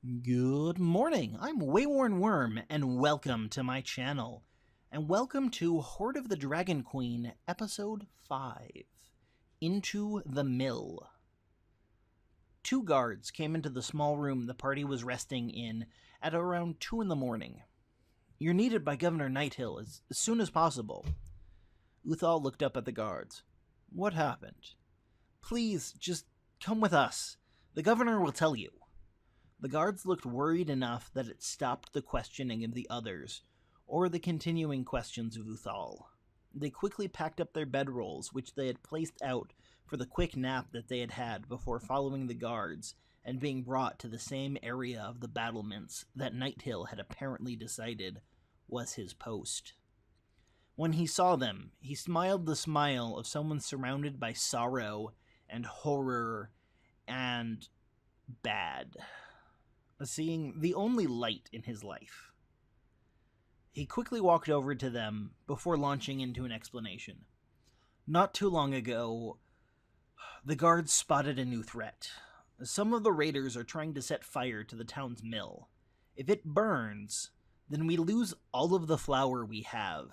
Good morning, I'm WaywornWyrm, and welcome to my channel. And welcome to Hoard of the Dragon Queen, Episode 5, Into the Mill. Two guards came into the small room the party was resting in at around 2 in the morning. You're needed by Governor Nighthill as soon as possible. Uthal looked up at the guards. What happened? Please, just come with us. The governor will tell you. The guards looked worried enough that it stopped the questioning of the others, or the continuing questions of Uthal. They quickly packed up their bedrolls, which they had placed out for the quick nap that they had had before following the guards and being brought to the same area of the battlements that Nighthill had apparently decided was his post. When he saw them, he smiled the smile of someone surrounded by sorrow and horror and bad, seeing the only light in his life. He quickly walked over to them before launching into an explanation. Not too long ago, the guards spotted a new threat. Some of the raiders are trying to set fire to the town's mill. If it burns, then we lose all of the flour we have.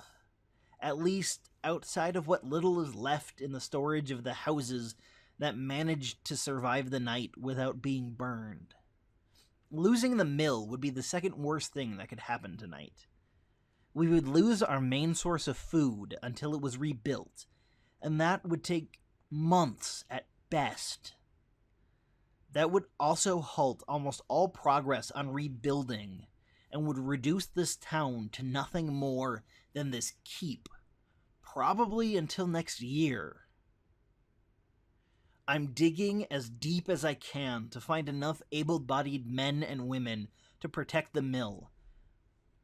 At least outside of what little is left in the storage of the houses that managed to survive the night without being burned. Losing the mill would be the second worst thing that could happen tonight. We would lose our main source of food until it was rebuilt, and that would take months at best. That would also halt almost all progress on rebuilding, and would reduce this town to nothing more than this keep, probably until next year. I'm digging as deep as I can to find enough able-bodied men and women to protect the mill.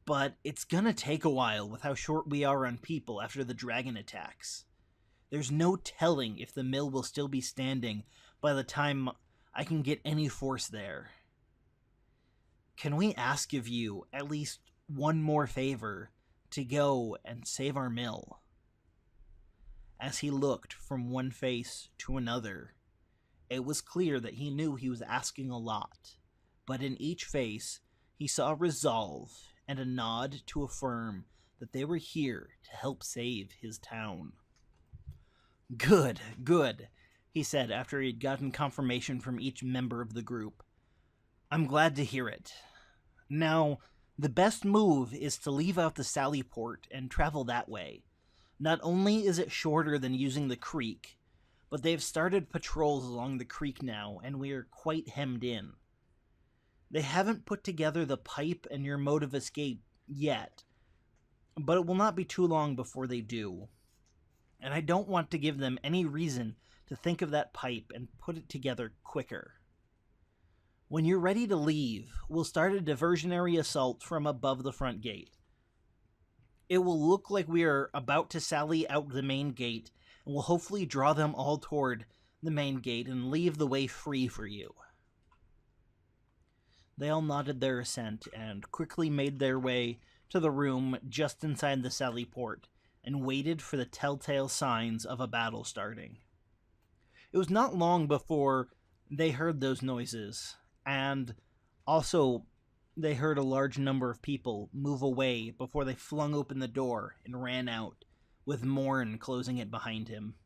But it's gonna take a while with how short we are on people after the dragon attacks. There's no telling if the mill will still be standing by the time I can get any force there. Can we ask of you at least one more favor to go and save our mill? As he looked from one face to another, it was clear that he knew he was asking a lot, but in each face he saw resolve and a nod to affirm that they were here to help save his town. Good, he said after he had gotten confirmation from each member of the group. I'm glad to hear it. Now, the best move is to leave out the Sally Port and travel that way. Not only is it shorter than using the creek, but they've started patrols along the creek now, and we are quite hemmed in. They haven't put together the pipe and your mode of escape yet, but it will not be too long before they do. And I don't want to give them any reason to think of that pipe and put it together quicker. When you're ready to leave, we'll start a diversionary assault from above the front gate. It will look like we are about to sally out the main gate, and will hopefully draw them all toward the main gate and leave the way free for you. They all nodded their assent and quickly made their way to the room just inside the sally port and waited for the telltale signs of a battle starting. It was not long before they heard those noises, and also they heard a large number of people move away before they flung open the door and ran out, with Morn closing it behind him.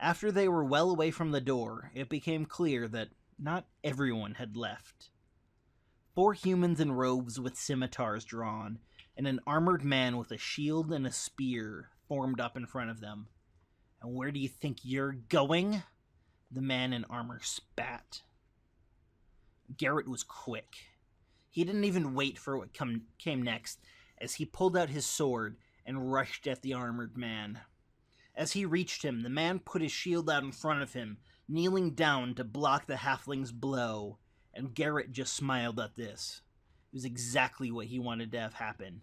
After they were well away from the door, it became clear that not everyone had left. 4 humans in robes with scimitars drawn, and an armored man with a shield and a spear formed up in front of them. And where do you think you're going? The man in armor spat. Garrett was quick. He didn't even wait for what came next, as he pulled out his sword and rushed at the armored man. As he reached him, the man put his shield out in front of him, kneeling down to block the halfling's blow, and Garrett just smiled at this. It was exactly what he wanted to have happen.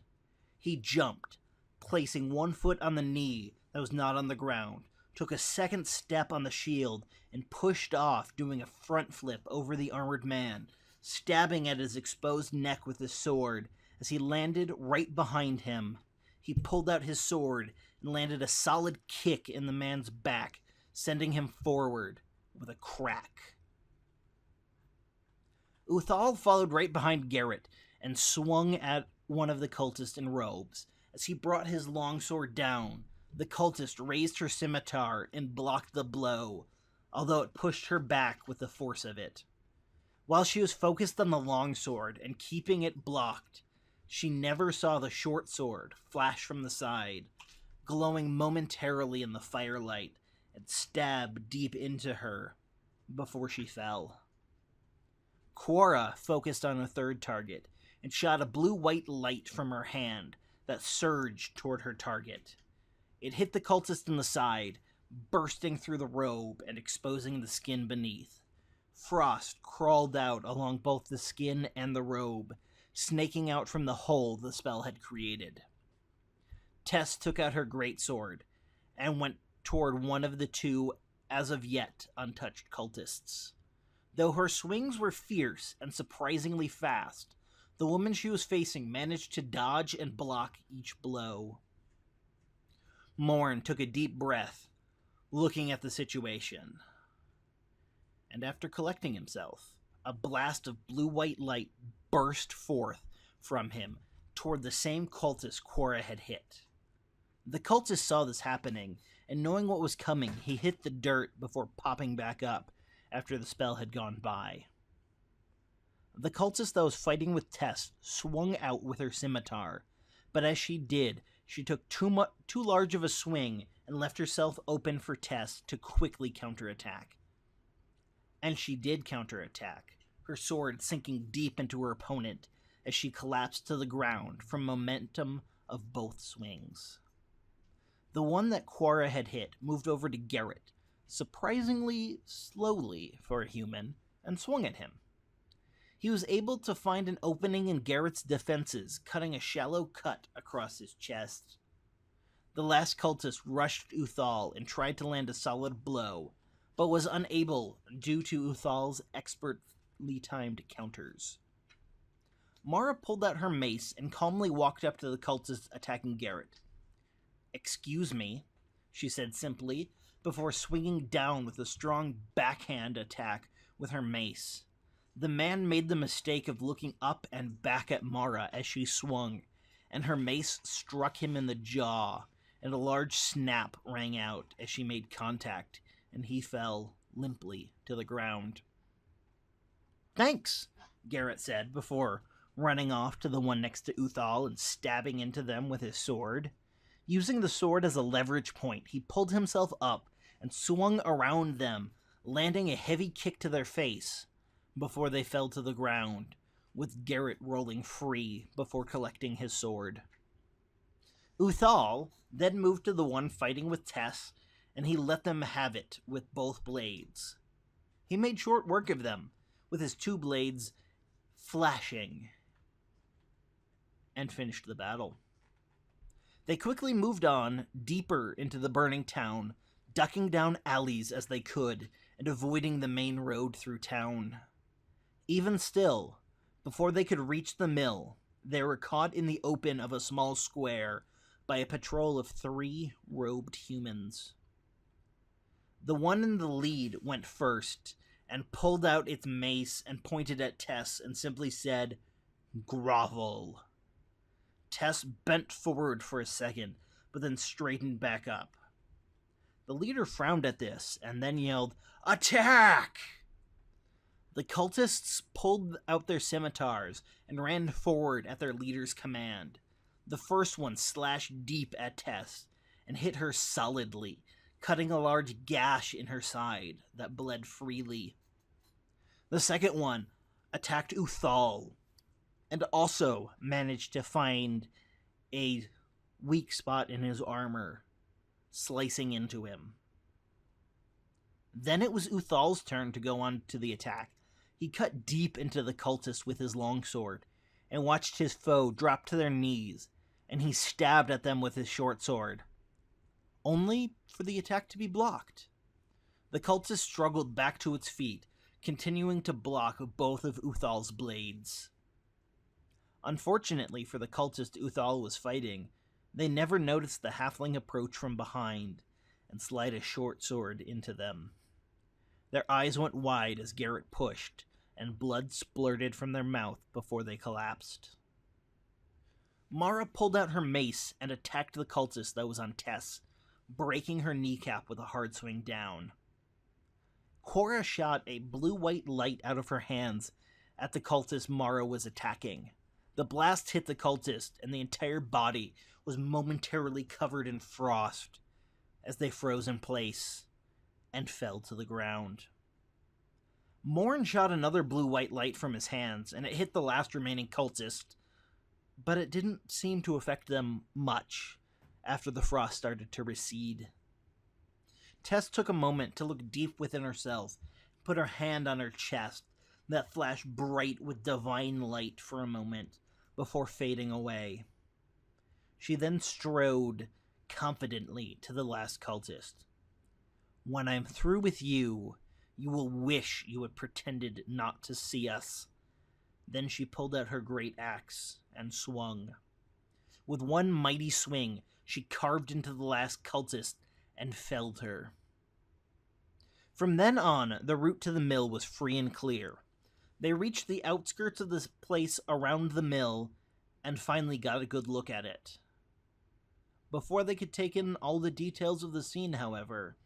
He jumped, placing one foot on the knee that was not on the ground, took a second step on the shield, and pushed off, doing a front flip over the armored man, stabbing at his exposed neck with his sword. As he landed right behind him, he pulled out his sword and landed a solid kick in the man's back, sending him forward with a crack. Uthal followed right behind Garrett and swung at one of the cultists in robes. As he brought his longsword down, the cultist raised her scimitar and blocked the blow, although it pushed her back with the force of it. While she was focused on the longsword and keeping it blocked, she never saw the short sword flash from the side, glowing momentarily in the firelight, and stab deep into her before she fell. Quora focused on a third target and shot a blue-white light from her hand that surged toward her target. It hit the cultist in the side, bursting through the robe and exposing the skin beneath. Frost crawled out along both the skin and the robe, snaking out from the hole the spell had created. Tess took out her greatsword and went toward one of the two as of yet untouched cultists. Though her swings were fierce and surprisingly fast, the woman she was facing managed to dodge and block each blow. Morn took a deep breath, looking at the situation. And after collecting himself, a blast of blue-white light burst forth from him toward the same cultist Quora had hit. The cultist saw this happening, and knowing what was coming, he hit the dirt before popping back up after the spell had gone by. The cultist that was fighting with Tess swung out with her scimitar, but as she did, she took too large of a swing and left herself open for Tess to quickly counterattack. And she did counterattack, her sword sinking deep into her opponent as she collapsed to the ground from momentum of both swings. The one that Quora had hit moved over to Garrett, surprisingly slowly for a human, and swung at him. He was able to find an opening in Garrett's defenses, cutting a shallow cut across his chest. The last cultist rushed Uthal and tried to land a solid blow, but was unable due to Uthal's expertly timed counters. Mara pulled out her mace and calmly walked up to the cultist attacking Garrett. "Excuse me," she said simply, before swinging down with a strong backhand attack with her mace. The man made the mistake of looking up and back at Mara as she swung, and her mace struck him in the jaw, and a large snap rang out as she made contact, and he fell limply to the ground. "Thanks," Garrett said, before running off to the one next to Uthal and stabbing into them with his sword. Using the sword as a leverage point, he pulled himself up and swung around them, landing a heavy kick to their face before they fell to the ground, with Garrett rolling free before collecting his sword. Uthal then moved to the one fighting with Tess, and he let them have it with both blades. He made short work of them, with his two blades flashing, and finished the battle. They quickly moved on, deeper into the burning town, ducking down alleys as they could, and avoiding the main road through town. Even still, before they could reach the mill, they were caught in the open of a small square by a patrol of 3 robed humans. The one in the lead went first, and pulled out its mace and pointed at Tess and simply said, "Grovel." Tess bent forward for a second, but then straightened back up. The leader frowned at this, and then yelled, "Attack!" The cultists pulled out their scimitars and ran forward at their leader's command. The first one slashed deep at Tess and hit her solidly, cutting a large gash in her side that bled freely. The second one attacked Uthal, and also managed to find a weak spot in his armor, slicing into him. Then it was Uthal's turn to go on to the attack. He cut deep into the cultist with his longsword, and watched his foe drop to their knees, and he stabbed at them with his short sword, only for the attack to be blocked. The cultist struggled back to its feet, continuing to block both of Uthal's blades. Unfortunately for the cultist Uthal was fighting, they never noticed the halfling approach from behind and slide a short sword into them. Their eyes went wide as Garrett pushed, and blood splurted from their mouth before they collapsed. Mara pulled out her mace and attacked the cultist that was on Tess, breaking her kneecap with a hard swing down. Cora shot a blue-white light out of her hands at the cultist Mara was attacking. The blast hit the cultist, and the entire body was momentarily covered in frost as they froze in place and fell to the ground. Morn shot another blue-white light from his hands, and it hit the last remaining cultist, but it didn't seem to affect them much after the frost started to recede. Tess took a moment to look deep within herself, put her hand on her chest that flashed bright with divine light for a moment before fading away. She then strode confidently to the last cultist. "When I'm through with you, you will wish you had pretended not to see us." Then she pulled out her great axe and swung. With one mighty swing, she carved into the last cultist and felled her. From then on, the route to the mill was free and clear. They reached the outskirts of this place around the mill and finally got a good look at it. Before they could take in all the details of the scene, however,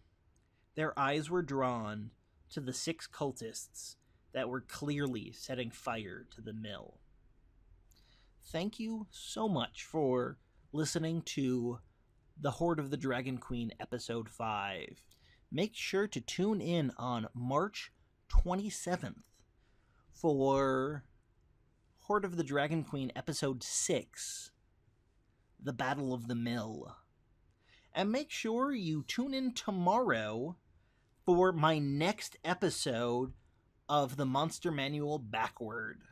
their eyes were drawn to the 6 cultists that were clearly setting fire to the mill. Thank you so much for listening to The Hoard of the Dragon Queen, Episode 5. Make sure to tune in on March 27th for Hoard of the Dragon Queen, Episode 6, The Battle of the Mill. And make sure you tune in tomorrow for my next episode of the Monster Manual Backward.